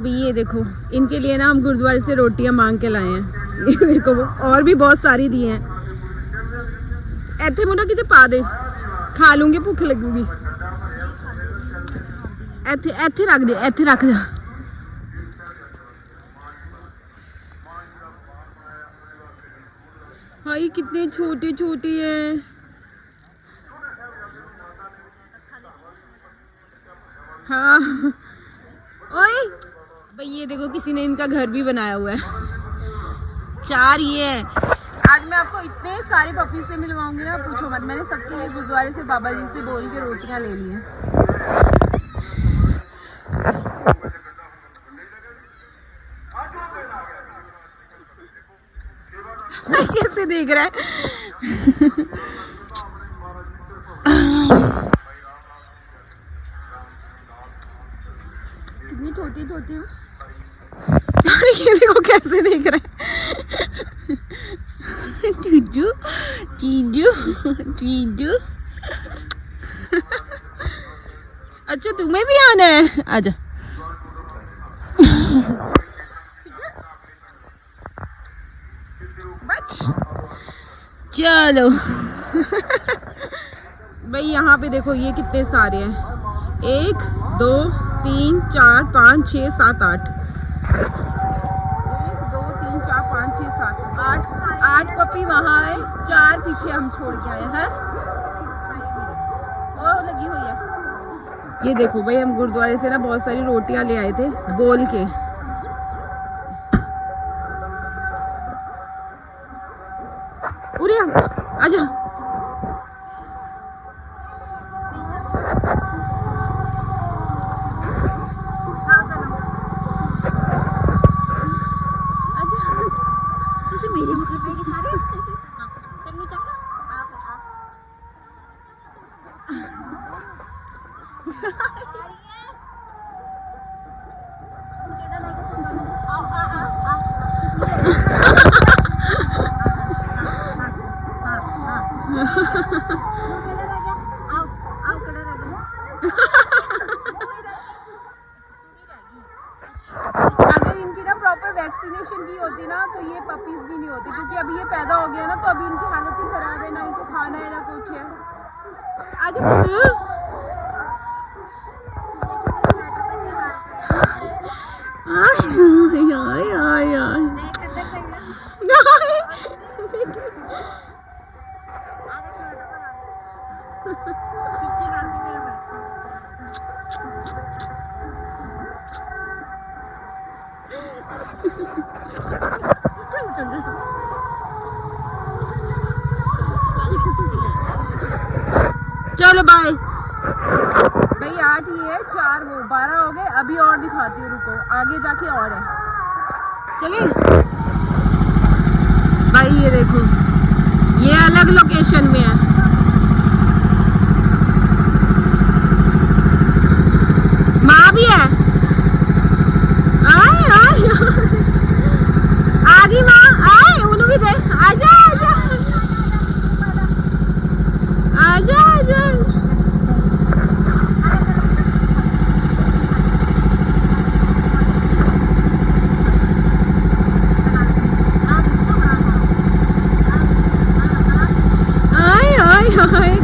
भी ये देखो, इनके लिए ना हम गुरुद्वारे से रोटियां मांग के लाए हैं। ये देखो, और भी बहुत सारी दी हैं। ऐथे मुन्ना किते पा दे, खा लूंगी, भूख लगूगी। ऐथे ऐथे रख दे, ऐथे रख दे। भाई कितने छोटे छोटे हैं। हाँ ओए भाई, ये देखो किसी ने इनका घर भी बनाया हुआ है। 4 ये है। आज मैं आपको इतने सारे पपी से मिलवाऊंगी ना, पूछो मत। मैंने सबके लिए गुरुद्वारे से बाबा जी से बोल के रोटियां ले ली हैं। कैसे देख रहा है। कितनी छोटी छोटी हूँ। ये देखो कैसे देख रहा है। चीजू चीजू चीजू। अच्छा तुम्हें भी आना है, आजा। चलो भाई, यहाँ पे देखो ये कितने सारे हैं। 1 2 3 4 5 6 7 8। 1 2 3 4 5 6 7 8 पपी वहाँ है, 4 पीछे हम छोड़ के आए हैं। ओ लगी हुई है। ये देखो भाई, हम गुरुद्वारे से ना बहुत सारी रोटियां ले आए थे बोल के। उरिया आजा। मेरे मुख पे के सारे तन्नू चक्का आप अगर इनकी ना प्रॉपर वैक्सीनेशन की होती ना तो ये पपीज भी नहीं होती, क्योंकि अभी ये पैदा हो गया ना तो अभी इनकी हालत ही खराब है। ना इनको खाना है ना कुछ है। आज चलो बाय भाई। 8 ये है, 4 वो, 12 हो गए। अभी और दिखाती हूँ, रुको, आगे जाके और है। चलिए भाई, ये देखो ये अलग लोकेशन में है। माँ भी है। आए आए आगे माँ आए, उन्हें भी दे। आजा आजा आजा आजा।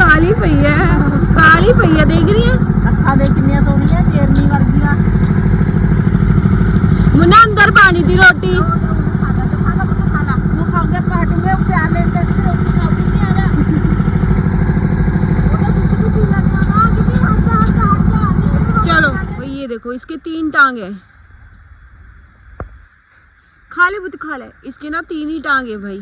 काली भैया, काली भैया देख रही है। मुन्ना अंदर पानी दी रोटी। चलो भाई, ये देखो इसके 3 टांग है। खा ले बुत, खा ले। इसके ना 3 ही टांग है भाई।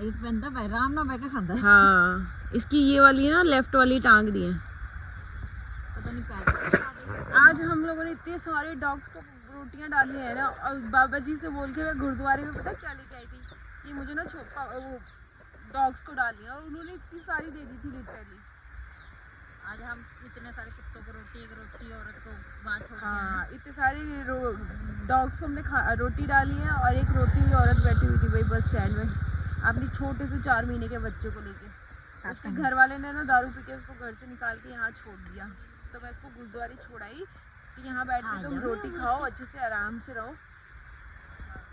एक बंदा भाई राम ना बैठे खांदा है। हाँ, इसकी ये वाली ना लेफ्ट वाली टांग दी है। पता नहीं आज हम लोगों ने इतने सारे डॉग्स को रोटियां डाली है ना, और बाबा जी से बोल के मैं गुरुद्वारे में पता क्या लेके आई थी, ये मुझे ना छोटा वो डॉग्स को डाली है, और उन्होंने इतनी सारी दे दी थी लिटरली। आज हम इतने सारे कुत्तों को रोटी, एक रोटी औरत को वहाँ छोड़ के। हाँ, इतने सारे डॉग्स को हमने रोटी डाली है, और एक रोटी हुई औरत बैठी हुई थी भाई बस स्टैंड में अपनी छोटे से 4 महीने के बच्चे को लेके। उसके घर वाले ने ना दारू पी के उसको घर से निकाल के यहाँ छोड़ दिया। तो मैं इसको गुरुद्वारे छोड़ाई कि यहाँ बैठ के तुम रोटी खाओ, अच्छे से आराम से रहो।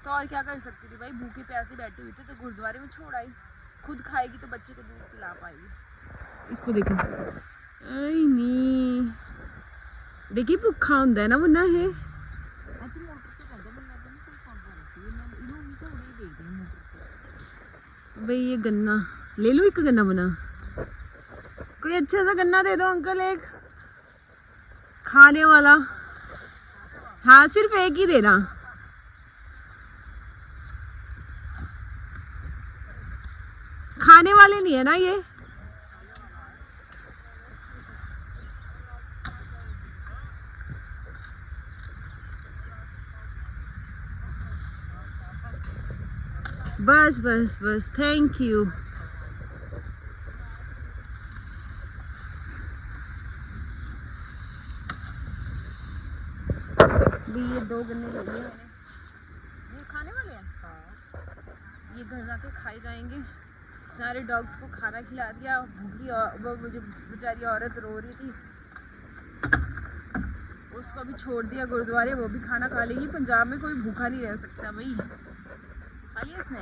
तो और क्या कर सकती थी भाई, भूखी प्यासी बैठी हुई थी तो गुरुद्वारे में छोड़ आई। खुद खाएगी तो बच्चे को दूध पिला पाएगी। इसको देखो, आई नी देखी भुखा हुंदा है ना मुन्ना है। भाई ये गन्ना ले लो, एक गन्ना बना, कोई अच्छा सा गन्ना दे दो अंकल, एक खाने वाला। हाँ सिर्फ एक ही देना। खाने वाले नहीं है ना ये। बस बस बस, थैंक यू। ये 2 गन्ने ले लिए मैंने, ये खाने वाले हैं। हाँ ये घर जाके खाए जाएंगे। सारे डॉग्स को खाना खिला दिया, भूखी वो मुझे बेचारी औरत रो रही थी, उसको भी छोड़ दिया गुरुद्वारे, वो भी खाना खा लेगी। पंजाब में कोई भूखा नहीं रह सकता भाई। खा लिया इसने।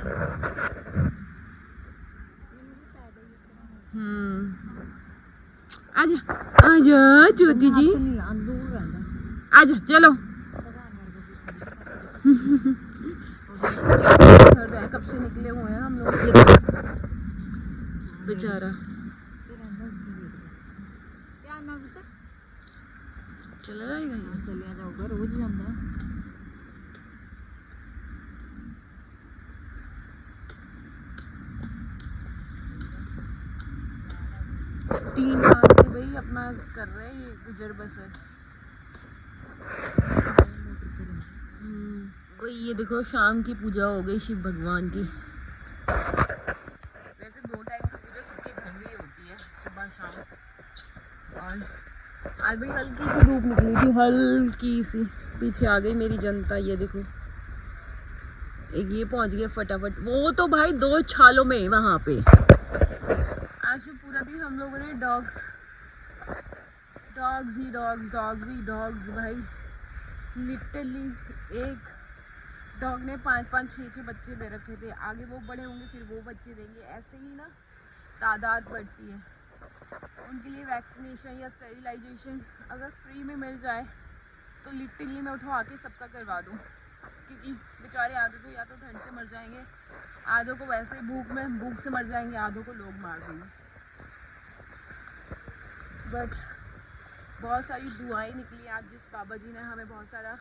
आजा आजा ज्योति जी, आजा चलो। कब से निकले हुए हैं हम लोग, बेचारा चला जाएगा, ये चलिया जाऊगा, रोज जाता। तीन साल से भाई अपना कर रहे हैं ये गुजर बसर। वही ये देखो, शाम की पूजा हो गई शिव भगवान की। वैसे 2 टाइम की पूजा सबके घर में ही होती है, सुबह शाम। और आज भाई हल्की सी धूप निकली थी, हल्की सी। पीछे आ गई मेरी जनता, ये देखो एक ये पहुंच गया फटाफट, वो तो भाई 2 छालों में वहां पे। आज से पूरा दिन हम लोगों ने डॉग्स ही डॉग्स भाई। लिटरली एक डॉग ने 5-5, 6-6 बच्चे दे रखे थे। आगे वो बड़े होंगे फिर वो बच्चे देंगे, ऐसे ही ना तादाद बढ़ती है। उनके लिए वैक्सीनेशन या स्टेरिलाइजेशन अगर फ्री में मिल जाए तो लिटरली मैं उठवा के सबका करवा दूँ, क्योंकि बेचारे आधे तो या तो ठंड से मर जाएंगे, आधों को वैसे भूख से मर जाएंगे, आधों को लोग मार देंगे। बट बहुत सारी दुआएं निकली आज, जिस बाबा जी ने हमें बहुत सारा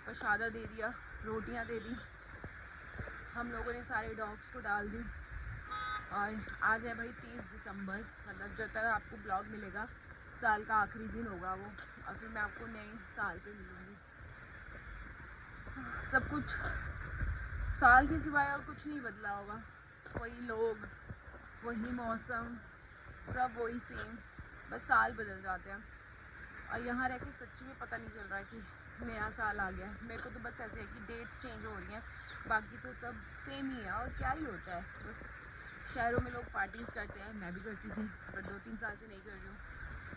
प्रसादा दे दिया, रोटियां दे दी, हम लोगों ने सारे डॉग्स को डाल दी। और आज है भाई 30 दिसंबर, मतलब जब तक आपको ब्लॉग मिलेगा साल का आखिरी दिन होगा वो, और फिर मैं आपको नए साल पे मिलूँगी। सब कुछ साल के सिवाय और कुछ नहीं बदला होगा, वही लोग, वही मौसम, सब वही सेम, बस साल बदल जाते हैं। और यहाँ रह के सच्ची में पता नहीं चल रहा है कि नया साल आ गया। मेरे को तो बस ऐसे है कि डेट्स चेंज हो रही हैं, बाकी तो सब सेम ही है। और क्या ही होता है, बस शहरों में लोग पार्टीज़ करते हैं, मैं भी करती थी, बट 2-3 साल से नहीं कर रही हूँ।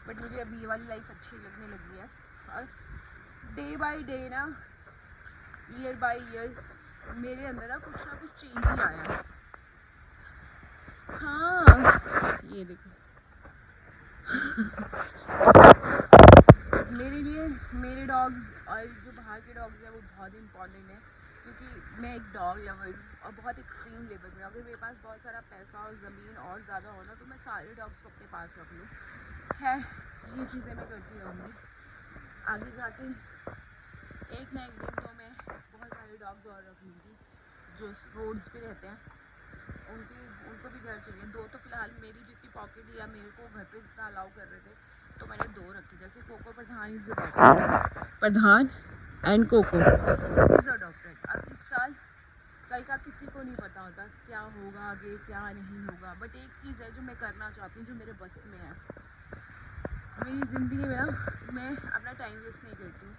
बट मुझे अभी ये वाली लाइफ अच्छी लगने लगी है। और डे बाय डे ना, ईयर बाय ईयर मेरे अंदर ना कुछ चेंज ही आया। हाँ ये देखो मेरे लिए मेरे डॉग्स और जो बाहर के डॉग्स हैं वो बहुत इम्पॉर्टेंट है, क्योंकि मैं एक डॉग लवर हूँ और बहुत एक्सट्रीम लेवल में। अगर मेरे पास बहुत सारा पैसा और ज़मीन और ज़्यादा हो ना तो मैं सारे डॉग्स को अपने पास रख लूँ। खैर ये चीज़ें मैं करती रहूँगी आगे जाके। एक ना एक दिन तो मैं बहुत सारे डॉग्स और रख लूँगी जो रोड्स पे रहते हैं, उनको भी घर चाहिए। 2 तो फ़िलहाल मेरी जितनी पॉकेट या मेरे को घर पे जितना अलाउ कर रहे थे तो मैंने 2 रखी। जैसे Coco Pradhan is doctor, Pradhan and Coco is a doctor. अब इस साल कल का किसी को नहीं पता होता क्या होगा आगे, क्या नहीं होगा। बट एक चीज़ है जो मैं करना चाहती हूँ, जो मेरे बस में है। मेरी ज़िंदगी में ना मैं अपना टाइम वेस्ट नहीं करती हूँ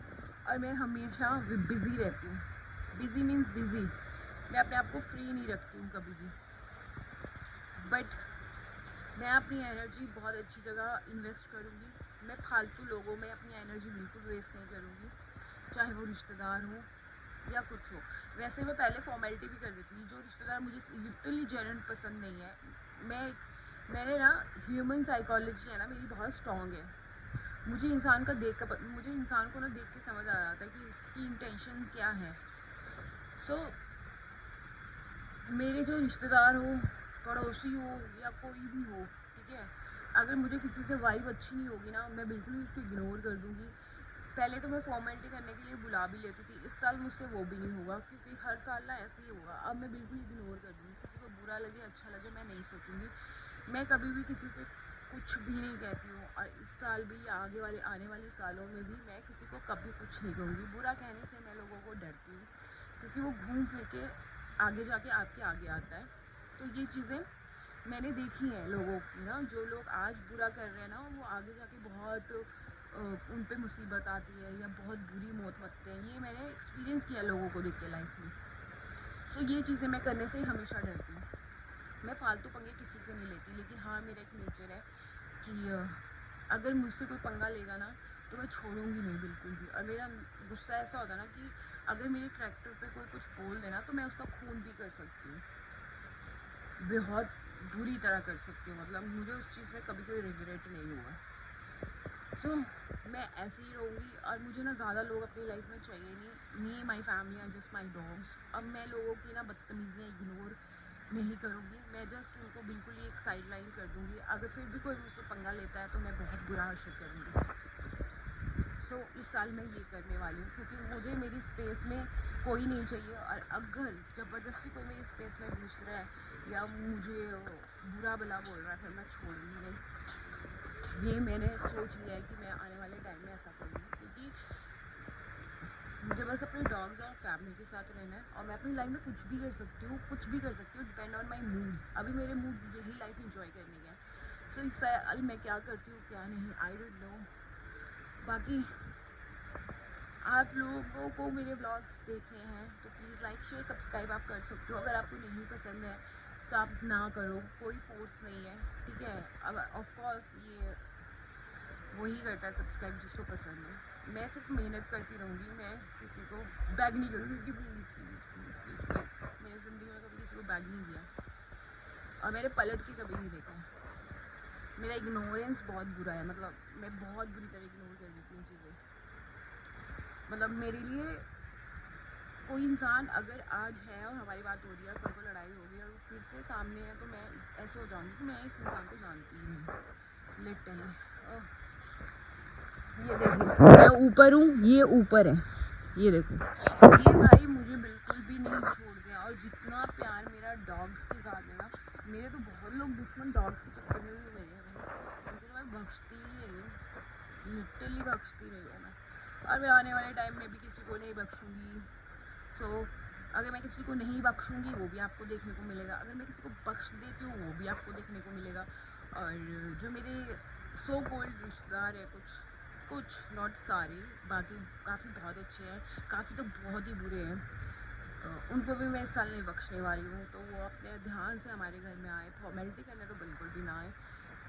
और मैं हमेशा बिज़ी रहती हूँ। बिज़ी मीन्स बिज़ी, मैं अपने आप को फ्री नहीं रखती हूँ कभी भी। बट मैं अपनी एनर्जी बहुत अच्छी जगह इन्वेस्ट करूँगी। मैं फालतू लोगों में अपनी एनर्जी बिल्कुल वेस्ट नहीं करूँगी, चाहे वो रिश्तेदार हो या कुछ हो। वैसे मैं पहले फॉर्मेलिटी भी कर देती थी, जो रिश्तेदार मुझे लिटरली जेन्युइन पसंद नहीं है। मैंने ना ह्यूमन साइकोलॉजी है ना मेरी बहुत स्ट्रॉन्ग है। मुझे इंसान को ना देख के समझ आ जाता है कि इसकी इंटेंशन क्या है। सो मेरे जो रिश्तेदार हो, पड़ोसी हो या कोई भी हो, ठीक है, अगर मुझे किसी से वाइब अच्छी नहीं होगी ना, मैं बिल्कुल ही उसको इग्नोर कर दूँगी। पहले तो मैं फॉर्मेलिटी करने के लिए बुला भी लेती थी, इस साल मुझसे वो भी नहीं होगा, क्योंकि हर साल ना ऐसे ही होगा। अब मैं बिल्कुल इग्नोर कर दूँगी, किसी को बुरा लगे अच्छा लगे मैं नहीं सोचूँगी। मैं कभी भी किसी से कुछ भी नहीं कहती हूँ, और इस साल भी या आने वाले सालों में भी मैं किसी को कभी कुछ नहीं कहूँगी। बुरा कहने से मैं लोगों को डरती हूँ, क्योंकि वो घूम फिर के आगे जाके आपके आगे आता है। तो ये चीज़ें मैंने देखी हैं लोगों की ना, जो लोग आज बुरा कर रहे हैं ना, वो आगे जाके बहुत उन पे मुसीबत आती है या बहुत बुरी मौत मरते हैं। ये मैंने एक्सपीरियंस किया लोगों को देख के लाइफ में। सो ये चीज़ें मैं करने से हमेशा डरती हूँ। मैं फालतू पंगे किसी से नहीं लेती, लेकिन हाँ मेरा एक नेचर है कि अगर मुझसे कोई पंगा लेगा ना तो मैं छोड़ूंगी नहीं बिल्कुल भी। और मेरा गुस्सा ऐसा होता है ना कि अगर मेरे करैक्टर पे कोई कुछ बोल देना तो मैं उसका खून भी कर सकती हूँ, बहुत बुरी तरह कर सकती हूँ। मतलब मुझे उस चीज़ में कभी कोई रिग्रेट नहीं हुआ। सो मैं ऐसे ही रहूँगी, और मुझे ना ज़्यादा लोग अपनी लाइफ में चाहिए नहीं। Me my family and just my dogs. अब मैं लोगों की ना बदतमीज़ियाँ इग्नोर नहीं करूँगी, मैं जस्ट उनको बिल्कुल ही एक साइड लाइन कर दूँगी। अगर फिर भी कोई मुझसे पंगा लेता है तो मैं बहुत बुरा हर्षित करूँगी। सो इस साल मैं ये करने वाली हूँ, क्योंकि मुझे मेरी स्पेस में कोई नहीं चाहिए। और अगर ज़बरदस्ती कोई मेरी स्पेस में घुस रहा है या मुझे बुरा भला बोल रहा है, फिर मैं छोड़ूंगी नहीं। ये मैंने सोच लिया है कि मैं आने वाले टाइम में ऐसा करूँगी, क्योंकि मुझे बस अपने डॉग्स और फैमिली के साथ रहना है, और मैं अपनी लाइफ में कुछ भी कर सकती हूँ, डिपेंड ऑन माई मूड्स। अभी मेरे मूड्स यही लाइफ इंजॉय करने के हैं। सो इस साल मैं क्या करती हूँ क्या नहीं, आई डोंट नो। बाकी आप लोगों को मेरे व्लॉग्स देखने हैं तो प्लीज़ लाइक शेयर सब्सक्राइब आप कर सकते हो। अगर आपको नहीं पसंद है तो आप ना करो, कोई फोर्स नहीं है, ठीक है। अब ऑफ कोर्स ये वही करता है सब्सक्राइब जिसको पसंद है। मैं सिर्फ मेहनत करती रहूँगी, मैं किसी को बैग नहीं करूँगी कि प्लीज़ प्लीज़ प्लीज़ प्लीज़। मैंने ज़िंदगी में कभी किसी को बैग नहीं दिया, और मैंने पलट के कभी नहीं देखा। मेरा इग्नोरेंस बहुत बुरा है, मतलब मैं बहुत बुरी तरह इग्नोर कर देती हूँ चीज़ें। मतलब मेरे लिए कोई इंसान अगर आज है और हमारी बात हो रही है, कल को लड़ाई हो गई और वो फिर से सामने है, तो मैं ऐसे हो जाऊँगी कि मैं इस इंसान को जानती ही नहीं लिटरली। ये देखो मैं ऊपर हूँ, ये ऊपर है, ये देखो, ये भाई मुझे बिल्कुल भी नहीं छोड़ दिया। और जितना प्यार मेरा डॉग्स के साथ है ना, मेरे तो बहुत लोग दुश्मन डॉग्स के चक्कर में भी हुए हैं भाई, उनको तो मैं बख्शती ही नहीं हूँ, लिटरली बख्शती नहीं हूँ मैं। और मैं आने वाले टाइम में भी किसी को नहीं बख्शूँगी। सो अगर मैं किसी को नहीं बख्शूँगी वो भी आपको देखने को मिलेगा, अगर मैं किसी को बख्श देती हूँ वो भी आपको देखने को मिलेगा। और जो मेरे सो कॉल्ड रिश्तेदार है, कुछ नॉट सारे, बाकी काफ़ी बहुत अच्छे हैं, काफ़ी तो बहुत ही बुरे हैं, उनको भी मैं इस साल नहीं बख्शने वाली हूँ। तो वो अपने ध्यान से हमारे घर में आए, फॉर्मेलिटी करने तो बिल्कुल भी ना आए,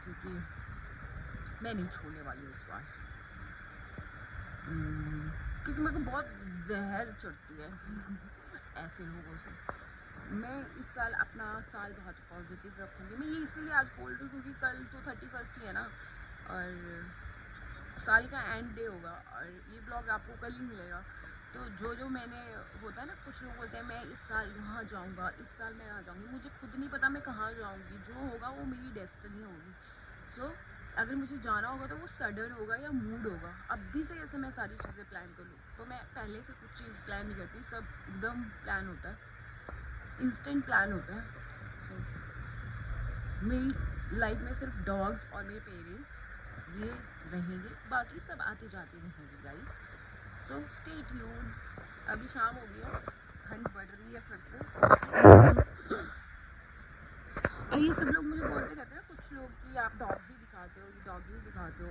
क्योंकि मैं नहीं छोड़ने वाली हूँ इस बार। क्योंकि मेरे को बहुत जहर चढ़ती है ऐसे लोगों से। मैं इस साल अपना साल बहुत पॉजिटिव रखूँगी। मैं ये इसीलिए आज बोल रही हूँ क्योंकि कल तो 31 ही है ना, और साल का एंड डे होगा, और ये ब्लॉग आपको कल ही मिलेगा। तो जो मैंने होता है ना, कुछ लोग बोलते हैं मैं इस साल यहाँ जाऊँगा, इस साल मैं यहाँ जाऊँगी, मुझे खुद नहीं पता मैं कहाँ जाऊँगी। जो होगा वो मेरी डेस्टिनी होगी। सो अगर मुझे जाना होगा तो वो सडन होगा या मूड होगा। अभी से ऐसे मैं सारी चीज़ें प्लान कर लूँ, तो मैं पहले से कुछ चीज़ प्लान नहीं करती, सब एकदम प्लान होता है, इंस्टेंट प्लान होता है। सो मेरी लाइफ में सिर्फ डॉग्स और मेरे पेरेंट्स ये रहेंगे, बाकी सब आते जाते रहेंगे गाइस। So stay tune. अभी शाम हो गई है, ठंड बढ़ रही है फिर से। ये सब लोग मुझे बोलते रहते हैं कुछ लोग कि आप डॉग्स ही दिखाते हो, ये डॉग्स ही दिखाते हो।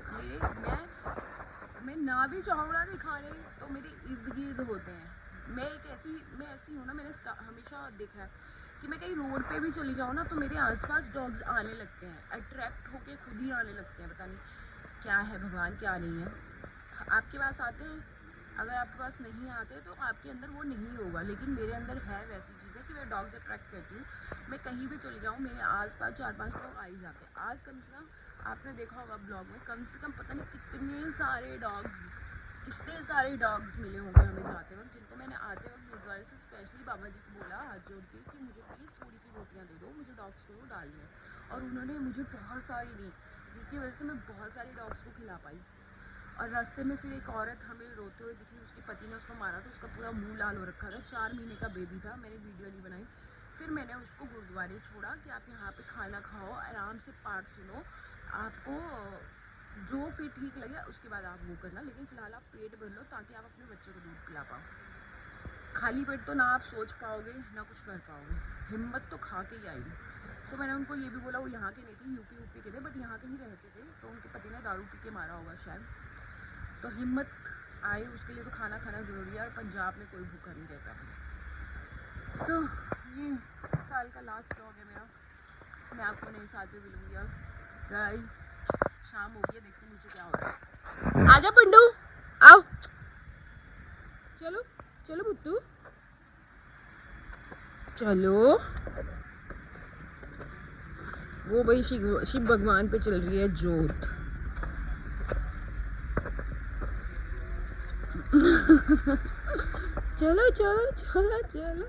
मैं ना भी चाहूँ ना दिखाने तो मेरे इर्द गिर्द होते हैं। मैं ऐसी हूँ ना, मैंने हमेशा देखा है कि मैं कहीं रोड पे भी चली जाऊँ ना तो मेरे आसपास डॉग्स आने लगते हैं, अट्रैक्ट होके खुद ही आने लगते हैं, पता नहीं क्या है भगवान क्या नहीं है। आपके पास आते हैं, अगर आपके पास नहीं आते तो आपके अंदर वो नहीं होगा, लेकिन मेरे अंदर है वैसी चीज़ें कि मैं डॉग्स अट्रैक्ट करती हूँ। मैं कहीं भी चली जाऊँ मेरे आसपास 4-5 लोग आ ही जाते हैं। आज कम से कम आपने देखा होगा ब्लॉग में, कम से कम पता नहीं कितने सारे डॉग्स मिले होंगे हमें जाते वक्त, जिनको मैंने आते वक्त गुरुद्वारे से स्पेशली बाबा जी को बोला हाथ जोड़ के कि मुझे प्लीज़ थोड़ी सी रोटियाँ दे दो, मुझे डॉग्स को डालनी है। और उन्होंने मुझे बहुत सारी दी, जिसकी वजह से मैं बहुत सारे डॉग्स को खिला पाई। और रास्ते में फिर एक औरत हमें रोते हुए दिखी, उसके पति ने उसको मारा था, उसका पूरा मुंह लाल हो रखा था, 4 महीने का बेबी था। मैंने वीडियो नहीं बनाई। फिर मैंने उसको गुरुद्वारे छोड़ा कि आप यहाँ पे खाना खाओ, आराम से पाठ सुनो, आपको जो फिर ठीक लगे उसके बाद आप वो करना, लेकिन फ़िलहाल आप पेट भर लो ताकि आप अपने बच्चे को दूध पिला पाओ। खाली पेट तो ना आप सोच पाओगे ना कुछ कर पाओगे, हिम्मत तो खा के ही आएगी। सो मैंने उनको ये भी बोला, वो यहाँ के नहीं थे, यूपी के थे, बट यहाँ के ही रहते थे, तो उनके पति ने दारू पी के मारा होगा शायद। तो हिम्मत आए उसके लिए तो खाना खाना ज़रूरी है, और पंजाब में कोई भूखा नहीं रहता भाई। सो ये इस साल का लास्ट व्लॉग है मेरा, मैं आपको नए साल पे मिलूँगी। अब गाइस शाम हो गई है, देखते नीचे क्या हो रहा है। आजा पिंडू, आओ, चलो चलो बुत्तू, चलो। वो भाई शिव भगवान पे चल रही है जोत। चलो चलो चलो चलो।